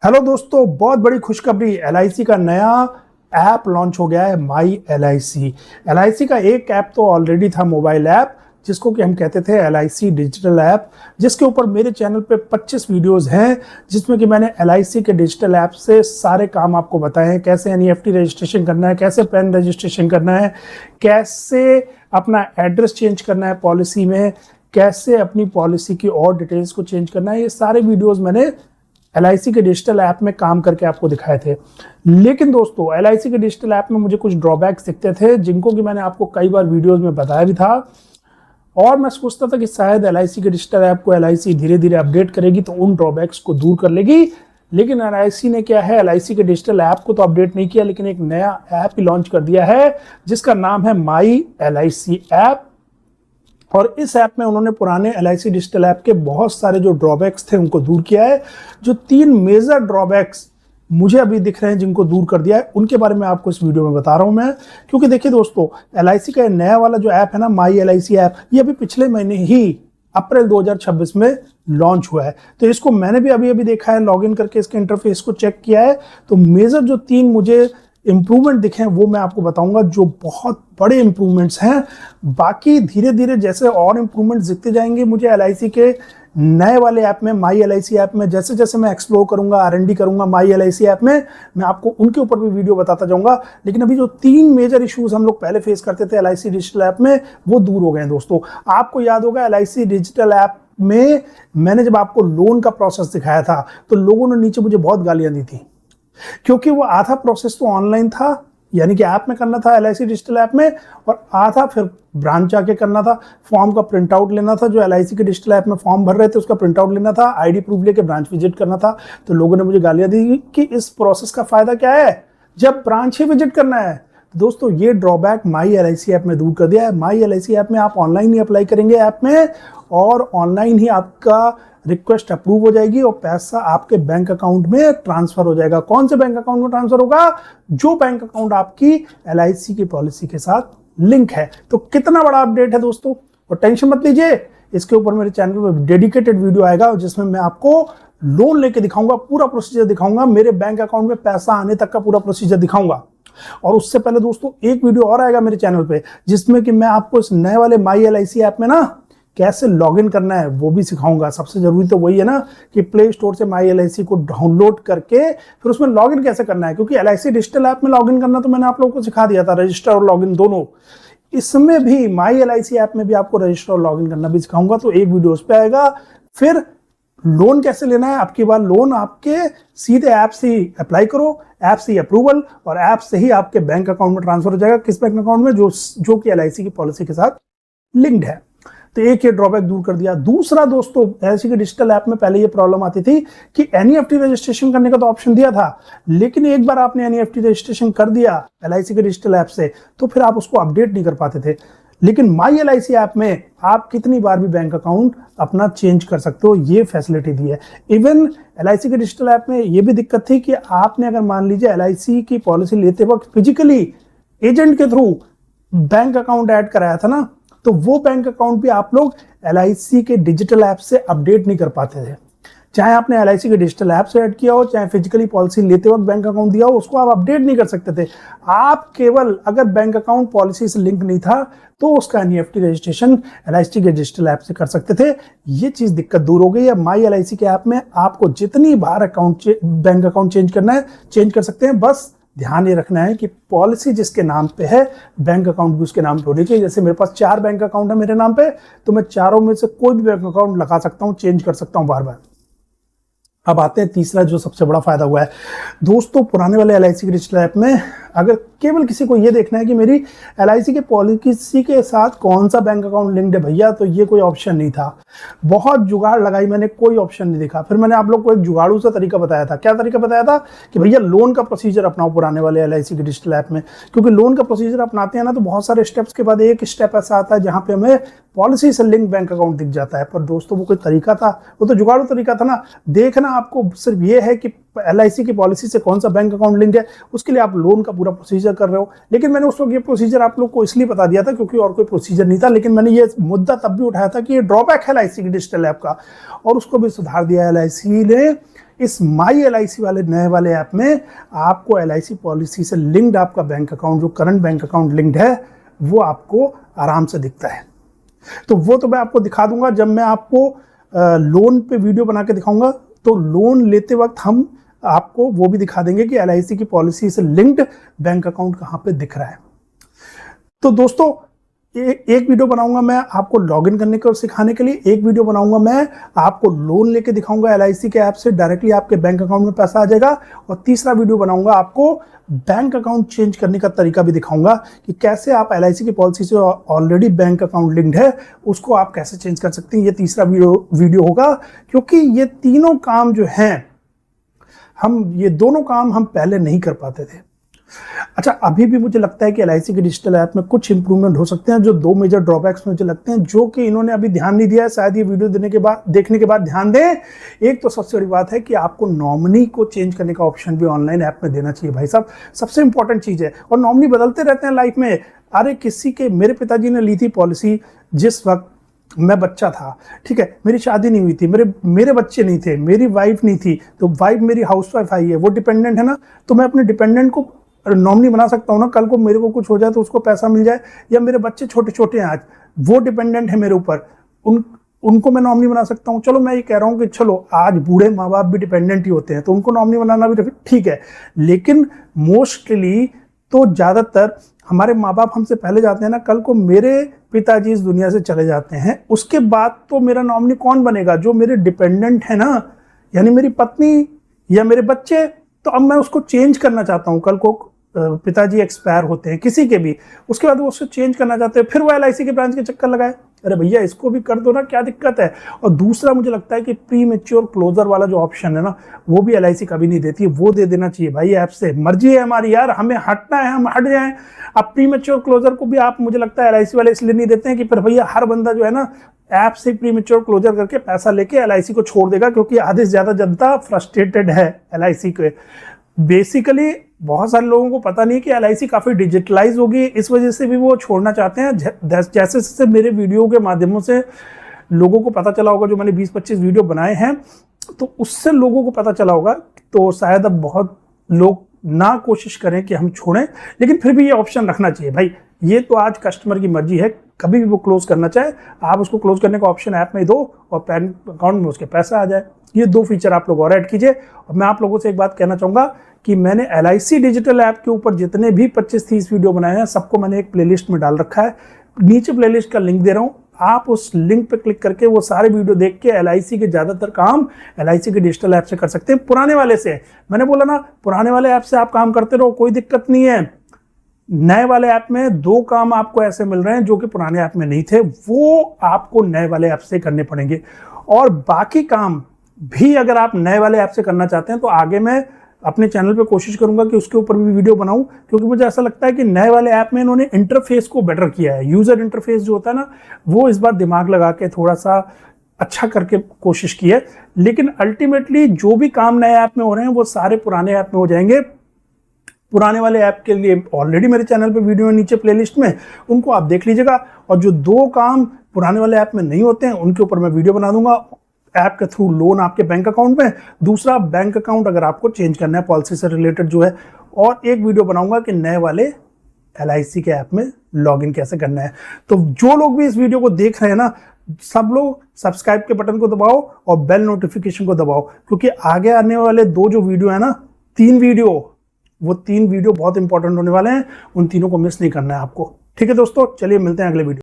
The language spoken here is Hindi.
हेलो दोस्तों, बहुत बड़ी खुशखबरी। एलआईसी का नया ऐप लॉन्च हो गया है, माई एलआईसी। एलआईसी का एक ऐप तो ऑलरेडी था, मोबाइल ऐप, जिसको कि हम कहते थे एलआईसी डिजिटल ऐप, जिसके ऊपर मेरे चैनल पे 25 वीडियोस हैं, जिसमें कि मैंने एलआईसी के डिजिटल ऐप से सारे काम आपको बताए हैं। कैसे एनईएफटी रजिस्ट्रेशन करना है, कैसे पैन रजिस्ट्रेशन करना है, कैसे अपना एड्रेस चेंज करना है पॉलिसी में, कैसे अपनी पॉलिसी की और डिटेल्स को चेंज करना है। ये सारे वीडियोस मैंने एलआईसी के डिजिटल ऐप में काम करके आपको दिखाए थे। लेकिन दोस्तों, एलआईसी के डिजिटल ऐप में मुझे कुछ ड्रॉबैक्स दिखते थे, जिनको कि मैंने आपको कई बार वीडियोस में बताया भी था। और मैं सोचता था कि शायद एलआईसी के डिजिटल ऐप को एलआईसी धीरे धीरे अपडेट करेगी तो उन ड्रॉबैक्स को दूर कर लेगी। लेकिन एलआईसी ने क्या है, एलआईसी के डिजिटल ऐप को तो अपडेट नहीं किया, लेकिन एक नया ऐप ही लॉन्च कर दिया है जिसका नाम है माई एलआईसी ऐप। और इस ऐप में उन्होंने पुराने एलआईसी डिजिटल ऐप के बहुत सारे जो ड्रॉबैक्स थे उनको दूर किया है। जो 3 मेजर ड्रॉबैक्स मुझे अभी दिख रहे हैं जिनको दूर कर दिया है, उनके बारे में आपको इस वीडियो में बता रहा हूं मैं। क्योंकि देखिए दोस्तों, एलआईसी का नया वाला जो ऐप है ना, माई एलआईसी ऐप, ये अभी पिछले महीने ही अप्रैल 2026 में लॉन्च हुआ है। तो इसको मैंने भी अभी देखा है, लॉगिन करके इसके इंटरफेस को चेक किया है। तो मेजर जो 3 मुझे इंप्रूवमेंट दिखे हैं वो मैं आपको बताऊंगा, जो बहुत बड़े इंप्रूवमेंट्स हैं। बाकी धीरे धीरे जैसे और इंप्रूवमेंट्स दिखते जाएंगे मुझे एलआईसी के नए वाले ऐप में, माई एलआईसी ऐप में, जैसे जैसे मैं एक्सप्लोर करूंगा, आरएनडी करूंगा माई एलआईसी ऐप में, मैं आपको उनके ऊपर भी वीडियो बताता जाऊंगा। लेकिन अभी जो 3 मेजर इश्यूज हम लोग पहले फेस करते थे एलआईसी डिजिटल ऐप में, वो दूर हो गए हैं दोस्तों। आपको याद होगा, एलआईसी डिजिटल ऐप में मैंने जब आपको लोन का प्रोसेस दिखाया था तो लोगों ने नीचे मुझे बहुत गालियां दी थी, क्योंकि वो आधा प्रोसेस तो ऑनलाइन था, यानी कि ऐप में करना था एलआईसी डिजिटल ऐप में, और आधा फिर ब्रांच जाके करना था। फॉर्म का प्रिंट आउट लेना था, जो एलआईसी के डिजिटल ऐप में फॉर्म भर रहे थे उसका प्रिंट आउट लेना था, आईडी प्रूफ लेके ब्रांच विजिट करना था। तो लोगों ने मुझे गालियां दी कि इस प्रोसेस का फायदा क्या है जब ब्रांच ही विजिट करना है। दोस्तों, ये ड्रॉबैक माई एलआईसी ऐप में दूर कर दिया है। माई एलआईसी ऐप में आप ऑनलाइन ही अप्लाई करेंगे ऐप में, और ऑनलाइन ही आपका रिक्वेस्ट अप्रूव हो जाएगी और पैसा आपके बैंक अकाउंट में ट्रांसफर हो जाएगा। कौन से बैंक अकाउंट में ट्रांसफर होगा? जो बैंक अकाउंट आपकी एलआईसी की पॉलिसी के साथ लिंक है। तो कितना बड़ा अपडेट है दोस्तों, और टेंशन मत लीजिए, इसके ऊपर मेरे चैनल पर डेडिकेटेड वीडियो आएगा जिसमें मैं आपको लोन लेके दिखाऊंगा, पूरा प्रोसीजर दिखाऊंगा, मेरे बैंक अकाउंट में पैसा आने तक का पूरा प्रोसीजर दिखाऊंगा। और उससे पहले दोस्तों, एक वीडियो और आएगा मेरे चैनल पे जिसमें कि मैं आपको इस नए वाले माई एलआईसी ऐप में ना कैसे लॉगिन करना है वो भी सिखाऊंगा। सबसे जरूरी तो वही है ना कि प्ले स्टोर से माई एलआईसी को डाउनलोड करके फिर उसमें लॉगिन कैसे करना है, क्योंकि एलआईसी डिजिटल ऐप में लॉगिन करना तो मैंने आप लोगों को सिखा दिया था, रजिस्टर और लॉगिन दोनों। इसमें भी माई एलआईसी ऐप में भी आपको रजिस्टर और लॉगिन करना भी सिखाऊंगा। तो एक वीडियो उस पर आएगा। फिर लोन कैसे लेना है, आपकी बार लोन आपके सीधे ऐप से ही अप्लाई करो, ऐप से ही अप्रूवल, और ऐप से ही आपके बैंक अकाउंट में ट्रांसफर हो जाएगा। किस बैंक अकाउंट में? जो कि एलआईसी की पॉलिसी के साथ लिंक्ड है। तो एक ये ड्रॉबैक दूर कर दिया। दूसरा दोस्तों, एलआईसी के डिजिटल ऐप में पहले ये प्रॉब्लम आती थी कि एनईएफटी रजिस्ट्रेशन करने का तो ऑप्शन दिया था, लेकिन एक बार आपने एनईएफटी रजिस्ट्रेशन कर दिया एलआईसी के डिजिटल ऐप से तो फिर आप उसको अपडेट नहीं कर पाते थे। लेकिन माई एलआईसी ऐप में आप कितनी बार भी बैंक अकाउंट अपना चेंज कर सकते हो, ये फैसिलिटी दी है। इवन एलआईसी के डिजिटल ऐप में ये भी दिक्कत थी कि आपने अगर मान लीजिए एलआईसी की पॉलिसी लेते वक्त फिजिकली एजेंट के थ्रू बैंक अकाउंट ऐड कराया था ना, तो वो बैंक अकाउंट भी आप लोग एलआईसी के डिजिटल ऐप से अपडेट नहीं कर पाते थे। चाहे आपने एलआईसी के डिजिटल ऐप से ऐड किया हो, चाहे फिजिकली पॉलिसी लेते वक्त बैंक अकाउंट दिया हो, उसको आप अपडेट नहीं कर सकते थे। आप केवल अगर बैंक अकाउंट पॉलिसी से लिंक नहीं था तो उसका एनईएफटी रजिस्ट्रेशन एलआईसी के डिजिटल ऐप से कर सकते थे। ये चीज दिक्कत दूर हो गई है। माई एलआईसी के ऐप में आपको जितनी बार बैंक अकाउंट चेंज करना है चेंज कर सकते हैं। बस ध्यान ये रखना है कि पॉलिसी जिसके नाम पे है बैंक अकाउंट भी उसके नाम पे होनी चाहिए। जैसे मेरे पास 4 बैंक अकाउंट है मेरे नाम पे, तो मैं चारों में से कोई भी बैंक अकाउंट लगा सकता हूं, चेंज कर सकता हूं बार बार। अब आते हैं तीसरा जो सबसे बड़ा फायदा हुआ है दोस्तों, पुराने वाले एलआईसी के डिजिटल ऐप में अगर केवल किसी को ये देखना है कि मेरी एलआईसी के पॉलिसी के साथ कौन सा बैंक अकाउंट लिंक्ड है भैया, तो ये कोई ऑप्शन नहीं था। बहुत जुगाड़ लगाई मैंने, कोई ऑप्शन नहीं दिखा। फिर मैंने आप लोग को एक जुगाड़ू सा तरीका बताया था। क्या तरीका बताया था? कि भैया लोन का प्रोसीजर अपनाओ पुराने वाले एलआईसी के डिजिटल ऐप में, क्योंकि लोन का प्रोसीजर अपनाते हैं ना तो बहुत सारे स्टेप्स के बाद एक स्टेप ऐसा आता है जहां पे हमें पॉलिसी से लिंक बैंक अकाउंट दिख जाता है। पर दोस्तों, वो कोई तरीका था? वो तो जुगाड़ू तरीका था ना। देखना आपको सिर्फ ये है कि एलआईसी की पॉलिसी से कौन सा बैंक अकाउंट लिंक है, उसके लिए आप लोन का पूरा प्रोसीजर कर रहे हो। लेकिन मैंने उस वक्त ये प्रोसीजर आप लोग को इसलिए बता दिया था क्योंकि और कोई प्रोसीजर नहीं था। लेकिन मैंने ये मुद्दा तब भी उठाया था कि ये ड्रॉबैक है एलआईसी की डिजिटल ऐप का, और उसको भी सुधार दिया एलआईसी ने इस माई LIC वाले नए वाले ऐप में आपको LIC पॉलिसी से लिंक्ड आपका बैंक अकाउंट, जो करंट बैंक अकाउंट लिंक्ड है, वो आपको आराम से दिखता है। तो वो तो मैं आपको दिखा दूंगा जब मैं आपको लोन पे वीडियो बना के दिखाऊंगा। तो लोन लेते वक्त हम आपको वो भी दिखा देंगे कि LIC की पॉलिसी से लिंक्ड बैंक अकाउंट कहाँ पे दिख रहा है। तो दोस्तों एक वीडियो बनाऊंगा मैं आपको लॉगिन करने को सिखाने के लिए, एक वीडियो बनाऊंगा मैं आपको लोन लेके दिखाऊंगा LIC के ऐप से डायरेक्टली आपके बैंक अकाउंट में पैसा आ जाएगा, और तीसरा वीडियो बनाऊंगा आपको बैंक अकाउंट चेंज करने का तरीका भी दिखाऊंगा कि कैसे आप LIC की पॉलिसी से ऑलरेडी बैंक अकाउंट लिंक्ड है उसको आप कैसे चेंज कर सकते हैं। ये तीसरा वीडियो होगा, क्योंकि ये तीनों काम जो हैं ये दोनों काम हम पहले नहीं कर पाते थे। अच्छा, अभी भी मुझे लगता है कि LIC के डिजिटल ऐप में कुछ इंप्रूवमेंट हो सकते हैं। जो दो मेजर ड्रॉबैक्स मुझे लगते हैं जो कि इन्होंने अभी ध्यान नहीं दिया है, शायद ये वीडियो देखने के बाद ध्यान दें। एक तो सबसे बड़ी बात है कि आपको नॉमिनी को चेंज करने का ऑप्शन भी ऑनलाइन ऐप में देना चाहिए भाई साहब, सबसे इंपॉर्टेंट चीज है। और नॉमिनी बदलते रहते हैं लाइफ में। अरे किसी के, मेरे पिताजी ने ली थी पॉलिसी जिस वक्त मैं बच्चा था, ठीक है, मेरी शादी नहीं हुई थी, मेरे बच्चे नहीं थे, मेरी वाइफ नहीं थी, तो वाइफ मेरी हाउसवाइफ आई है, वो डिपेंडेंट है ना, तो मैं अपने डिपेंडेंट को नॉमिनी बना सकता हूँ ना। कल को मेरे को कुछ हो जाए तो उसको पैसा मिल जाए, या मेरे बच्चे छोटे छोटे हैं आज, वो डिपेंडेंट है मेरे ऊपर, उनको मैं नॉमिनी बना सकता हूँ। चलो मैं ये कह रहा हूँ कि चलो आज बूढ़े माँ बाप भी डिपेंडेंट ही होते हैं तो उनको नॉमिनी बनाना भी ठीक है, लेकिन मोस्टली तो ज़्यादातर हमारे माँ बाप हमसे पहले जाते हैं ना। कल को मेरे पिताजी इस दुनिया से चले जाते हैं, उसके बाद तो मेरा नॉमिनी कौन बनेगा? जो मेरे डिपेंडेंट है ना, यानी मेरी पत्नी या मेरे बच्चे। तो अब मैं उसको चेंज करना चाहता हूँ, कल को पिताजी एक्सपायर होते हैं किसी के भी, उसके बाद वो उसको चेंज करना चाहते हैं, फिर वो LIC के ब्रांच के चक्कर लगाए। अरे भैया इसको भी कर दो ना, क्या दिक्कत है? और दूसरा मुझे लगता है कि प्री मैच्योर क्लोजर वाला जो ऑप्शन है ना, वो भी LIC कभी नहीं देती है, वो दे देना चाहिए भाई ऐप से। मर्जी है हमारी यार, हमें हटना है हम हट जाएं। अब प्री मैच्योर क्लोजर को भी आप, मुझे लगता है LIC वाले इसलिए नहीं देते हैं कि फिर भैया हर बंदा जो है ना ऐप से प्री मैच्योर क्लोजर करके पैसा लेके LIC को छोड़ देगा, क्योंकि आधे से ज्यादा जनता फ्रस्ट्रेटेड है LIC के। बेसिकली बहुत सारे लोगों को पता नहीं कि LIC काफ़ी डिजिटलाइज होगी, इस वजह से भी वो छोड़ना चाहते हैं। जैसे जैसे मेरे वीडियो के माध्यमों से लोगों को पता चला होगा, जो मैंने 20-25 वीडियो बनाए हैं, तो उससे लोगों को पता चला होगा, तो शायद अब बहुत लोग ना कोशिश करें कि हम छोड़ें, लेकिन फिर भी ये ऑप्शन रखना चाहिए भाई। ये तो आज कस्टमर की मर्जी है, कभी भी वो क्लोज करना चाहे आप उसको क्लोज करने का ऑप्शन ऐप में दो और पैन अकाउंट में उसके पैसा आ जाए। ये दो फीचर आप लोग और ऐड कीजिए। और मैं आप लोगों से एक बात कहना चाहूँगा कि मैंने LIC डिजिटल ऐप के ऊपर जितने भी 25-30 वीडियो बनाए हैं, सबको मैंने एक प्लेलिस्ट में डाल रखा है। नीचे प्लेलिस्ट का लिंक दे रहा हूँ, आप उस लिंक पे क्लिक करके वो सारे वीडियो देख के LIC के ज़्यादातर काम LIC के डिजिटल ऐप से कर सकते हैं। पुराने वाले से, मैंने बोला ना, पुराने वाले ऐप से आप काम करते रहो, कोई दिक्कत नहीं है। नए वाले ऐप में 2 काम आपको ऐसे मिल रहे हैं जो कि पुराने ऐप में नहीं थे, वो आपको नए वाले ऐप से करने पड़ेंगे। और बाकी काम भी अगर आप नए वाले ऐप से करना चाहते हैं तो आगे मैं अपने चैनल पे कोशिश करूंगा कि उसके ऊपर भी वीडियो बनाऊं, क्योंकि मुझे ऐसा लगता है कि नए वाले ऐप में इन्होंने इंटरफेस को बेटर किया है। यूजर इंटरफेस जो होता है ना, वो इस बार दिमाग लगा के थोड़ा सा अच्छा करके कोशिश की है। लेकिन अल्टीमेटली जो भी काम नए ऐप में हो रहे हैं वो सारे पुराने ऐप में हो जाएंगे। पुराने वाले ऐप के लिए ऑलरेडी मेरे चैनल पे वीडियो है नीचे प्लेलिस्ट में, उनको आप देख लीजिएगा। और जो 2 काम पुराने वाले ऐप में नहीं होते हैं उनके ऊपर मैं वीडियो बना दूंगा, ऐप के थ्रू लोन आपके बैंक अकाउंट में, दूसरा बैंक अकाउंट अगर आपको चेंज करना है पॉलिसी से रिलेटेड जो है, और एक वीडियो बनाऊंगा कि नए वाले LIC के ऐप में लॉगिन कैसे करना है। तो जो लोग भी इस वीडियो को देख रहे हैं ना, सब लोग सब्सक्राइब के बटन को दबाओ और बेल नोटिफिकेशन को दबाओ, क्योंकि आगे आने वाले 2 जो वीडियो है ना, 3 वीडियो, वो 3 वीडियो बहुत इंपॉर्टेंट होने वाले हैं। उन तीनों को मिस नहीं करना है आपको। ठीक है दोस्तों, चलिए मिलते हैं अगले वीडियो।